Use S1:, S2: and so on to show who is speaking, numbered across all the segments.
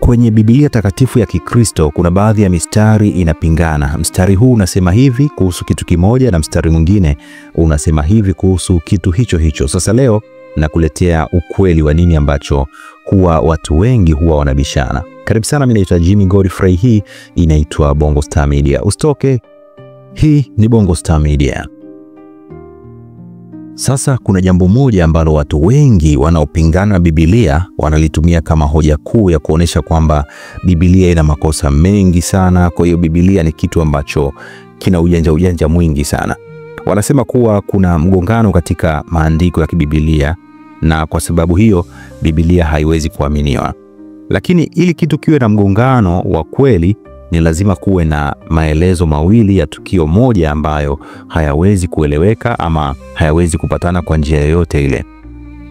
S1: Kwenye Biblia takatifu ya Kikristo kuna baadhi ya mistari inapingana. Mstari huu unasema hivi kuhusu kitu kimoja na mstari mwingine unasema hivi kuhusu kitu hicho hicho. Sasa leo nakuletea ukweli wa nini ambacho huwa watu wengi huwa wanabishana. Karibu sana, mimi naitwa Jimmy Godfrey, hii inaitwa Bongo Star Media. Usitoke, hii ni Bongo Star Media. Sasa kuna jambo moja ambalo watu wengi wanaopingana na Biblia wanalitumia kama hoja kuu ya kuonesha kwamba Biblia ina makosa mengi sana. Kwa hiyo Biblia ni kitu ambacho kina ujanja mwingi sana. Wanasema kuwa kuna mgongano katika maandiko ya Biblia na kwa sababu hiyo Biblia haiwezi kuaminiwa. Lakini ili kitu kiwe na mgongano wa kweli ni lazima kuwe na maelezo mawili ya tukio moja ambayo hayawezi kueleweka ama hayawezi kupatana kwa njia yoyote ile.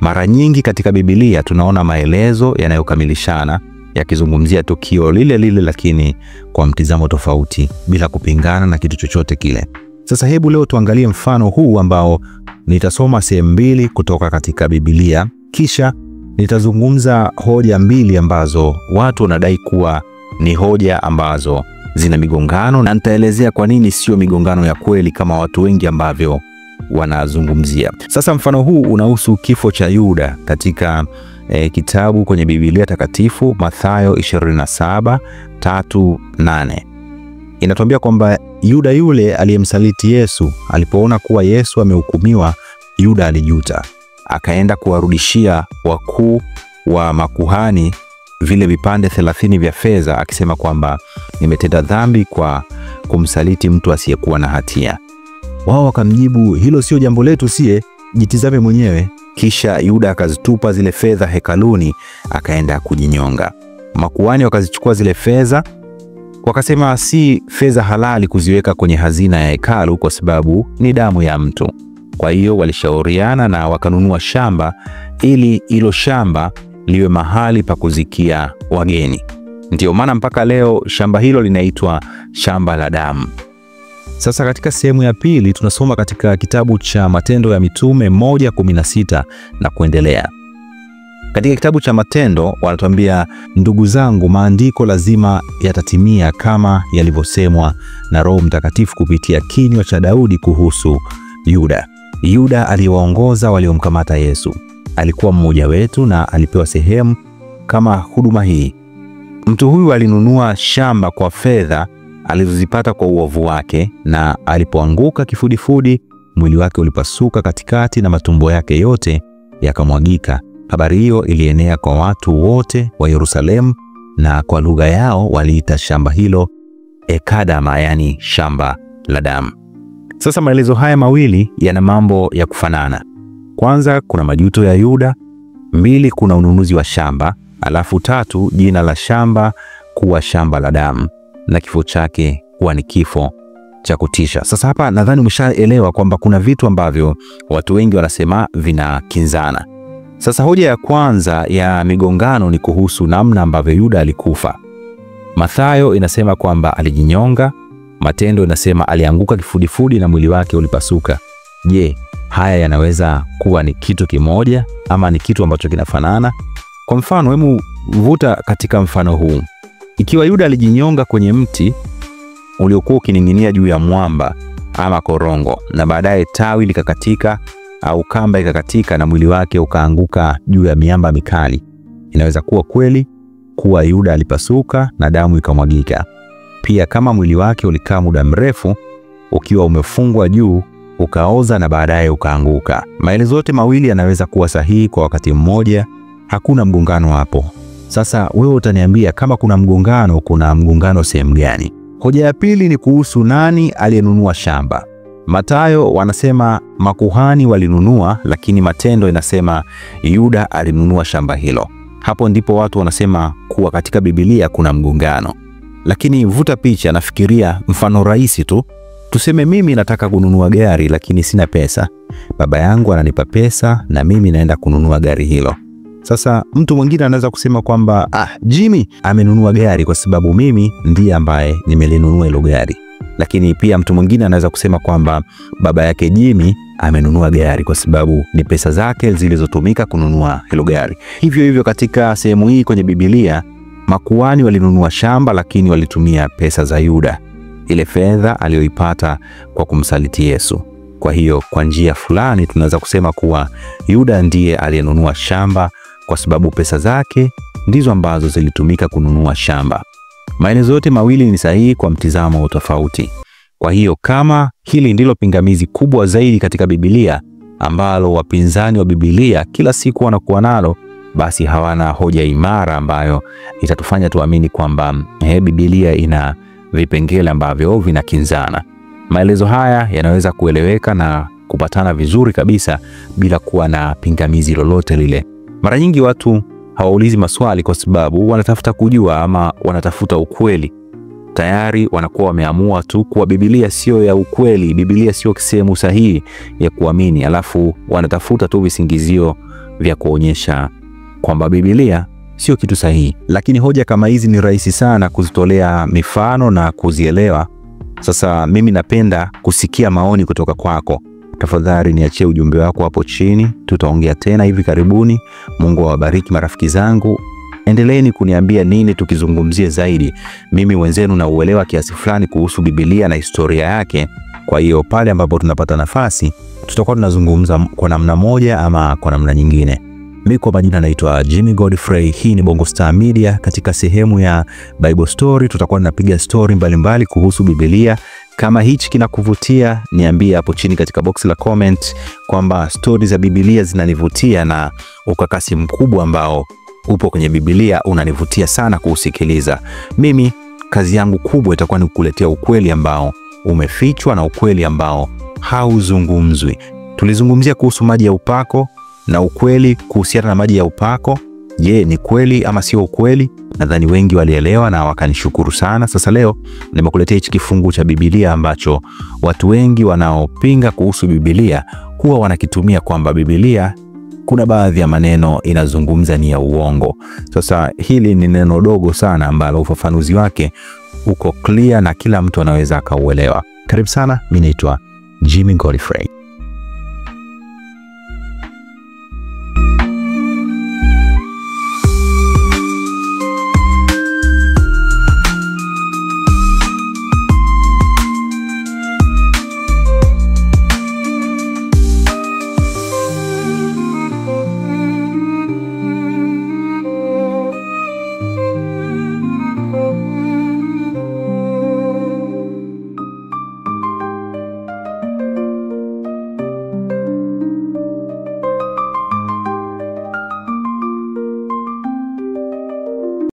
S1: Mara nyingi katika Biblia tunaona maelezo yanayokamilishana yakizungumzia tukio lile lile lakini kwa mtizamo tofauti bila kupingana na kitu chochote kile. Sasa hebu leo tuangalie mfano huu ambao nitasoma sehemu mbili kutoka katika Biblia, kisha nitazungumza hoja mbili ambazo watu wanadai kuwa ni hoja ambazo zina migongano, na nitaelezea kwa nini sio migongano ya kweli kama watu wengi ambavyo wanazungumzia. Sasa mfano huu unahusu kifo cha Yuda katika kitabu kwenye Biblia takatifu Mathayo 27:3-8. Inatuambia kwamba Yuda yule aliyemsaliti Yesu, alipoona kuwa Yesu amehukumiwa, Yuda alijuta. Akaenda kuwarudishia wakuu wa makuhani vile vipande 30 vya fedha akisema kwamba nimetenda dhambi kwa kumsaliti mtu asiyekuwa na hatia. Wao wakamjibu, hilo sio jambo letu sie, jitizame mwenyewe. Kisha Yuda akazitupa zile fedha hekaluni, akaenda kujinyonga. Makuhani wakazichukua zile fedha, wakasema si fedha halali kuziweka kwenye hazina ya hekalu kwa sababu ni damu ya mtu. Kwa hiyo walishauriana na wakanunua shamba ili hilo shamba liwe mahali pa kuzikia wageni. Ndio maana mpaka leo shamba hilo linaitwa shamba la damu. Sasa katika sehemu ya pili tunasoma katika kitabu cha Matendo ya Mitume 1:16 na kuendelea. Katika kitabu cha Matendo wanatuambia, ndugu zangu, maandiko lazima yatatimia kama yalivyosemwa na Roho Mtakatifu kupitia kinywa cha Daudi kuhusu Yuda. Yuda aliwaongoza waliomkamata Yesu. Alikuwa mmoja wetu na alipewa sehemu kama huduma hii. Mtu huyu alinunua shamba kwa fedha alizozipata kwa uovu wake, na alipoanguka kifudifudi mwili wake ulipasuka katikati na matumbo yake yote yakamwagika. Habari hiyo ilienea kwa watu wote wa Yerusalemu, na kwa lugha yao waliita shamba hilo Ekadama, yani shamba la damu. Sasa maelezo haya mawili yana mambo ya kufanana. Kwanza kuna majuto ya Yuda, 2 kuna ununuzi wa shamba, alafu 3 jina la shamba kuwa shamba la damu na kifo chake kuwa ni kifo cha kutisha. Sasa hapa nadhani umeshaelewa kwamba kuna vitu ambavyo watu wengi wanasema vinakinzana. Sasa hoja ya kwanza ya migongano ni kuhusu namna ambavyo Yuda alikufa. Mathayo inasema kwamba alijinyonga, Matendo inasema alianguka kifudifudi na mwili wake ulipasuka. Je, haya yanaweza kuwa ni kitu kimoja ama ni kitu ambacho kinafanana? Kwa mfano, hebu vuta katika mfano huu. Ikiwa Yuda alijinyonga kwenye mti uliokuwa ukining'inia juu ya mwamba ama korongo, na baadaye tawi likakatika au kamba ikakatika na mwili wake ukaanguka juu ya miamba mikali, inaweza kuwa kweli kuwa Yuda alipasuka na damu ikamwagika. Pia kama mwili wake ulikaa muda mrefu ukiwa umefungwa juu, ukaoza na baadaye ukaanguka. Maelezo yote mawili yanaweza kuwa sahihi kwa wakati mmoja, hakuna mgongano hapo. Sasa wewe utaniambia kama kuna mgongano sehemu gani? Hoja ya pili ni kuhusu nani aliyenunua shamba. Mathayo wanasema makuhani walinunua, lakini Matendo inasema Yuda alinunua shamba hilo. Hapo ndipo watu wanasema kuwa katika Biblia kuna mgongano. Lakini vuta picha, nafikiria mfano rahisi tu. Tuseme mimi nataka kununua gari lakini sina pesa. Baba yangu ananipa pesa na mimi naenda kununua gari hilo. Sasa mtu mwingine anaweza kusema kwamba Jimmy amenunua gari kwa sababu mimi ndiye ambaye nimelinunua hilo gari. Lakini pia mtu mwingine anaweza kusema kwamba baba yake Jimmy amenunua gari kwa sababu ni pesa zake zilizotumika kununua hilo gari. Hivyo hivyo katika sehemu hii kwenye Biblia Makuhani walinunua shamba, lakini walitumia pesa za Yuda, ile fedha aliyoipata kwa kumsaliti Yesu. Kwa hiyo kwa njia fulani tunaweza kusema kuwa Yuda ndiye aliyenunua shamba, kwa sababu pesa zake ndizo ambazo zilitumika kununua shamba. Maelezo yote mawili ni sahihi kwa mtizamo tofauti. Kwa hiyo kama hili ndilo pingamizi kubwa zaidi katika Biblia ambalo wapinzani wa Biblia kila siku wanakuwa nalo, basi hawana hoja imara ambayo itatufanya tuamini kwamba Biblia ina vipengele ambavyo vinakinzana. Maelezo haya yanaweza kueleweka na kupatana vizuri kabisa bila kuwa na pingamizi lolote lile. Mara nyingi watu hawaulizi maswali kwa sababu wanatafuta kujua ama wanatafuta ukweli. Tayari wanakuwa wameamua tu kuwa Biblia sio ya ukweli, Biblia sio sehemu sahihi ya kuamini, alafu wanatafuta tu visingizio vya kuonyesha kwamba Biblia sio kitu sahihi. Lakini hoja kama hizi ni rahisi sana kuzitolea mifano na kuzielewa. Sasa mimi napenda kusikia maoni kutoka kwako. Tafadhali niachie ujumbe wako hapo chini. Tutaongea tena hivi karibuni. Mungu awabariki marafiki zangu. Endeleeni kuniambia nini tukizungumzie zaidi. Mimi wenzenu na uelewa kiasi fulani kuhusu Biblia na historia yake. Kwa hiyo pale ambapo tunapata nafasi, tutakuwa tunazungumza kwa namna moja ama kwa namna nyingine. Mimi kwa majina naitwa Jimmy Godfrey. Hii ni Bongo Star Media. Katika sehemu ya Bible Story tutakuwa tunapiga story mbalimbali kuhusu Biblia. Kama hichi kinakuvutia, niambie hapo chini katika box la comment kwamba stories za Biblia zinanivutia na ukakasi mkubwa ambao upo kwenye Biblia unanivutia sana kuusikiliza. Mimi kazi yangu kubwa itakuwa ni kukuletea ukweli ambao umefichwa na ukweli ambao hauzungumzwi. Tulizungumzia kuhusu maji ya upako na ukweli kuhusiana na maji ya upako. Je, ni kweli ama sio ukweli? Nadhani wengi walielewa na wakanishukuru sana. Sasa leo nimekuletea hichi kifungu cha Biblia ambacho watu wengi wanaopinga kuhusu Biblia huwa wanakitumia kwamba Biblia kuna baadhi ya maneno inazungumza ni ya uongo. Sasa hili ni neno dogo sana ambalo ufafanuzi wake uko clear na kila mtu anaweza akauelewa. Karibu sana, mimi naitwa Jimmy Godfrey.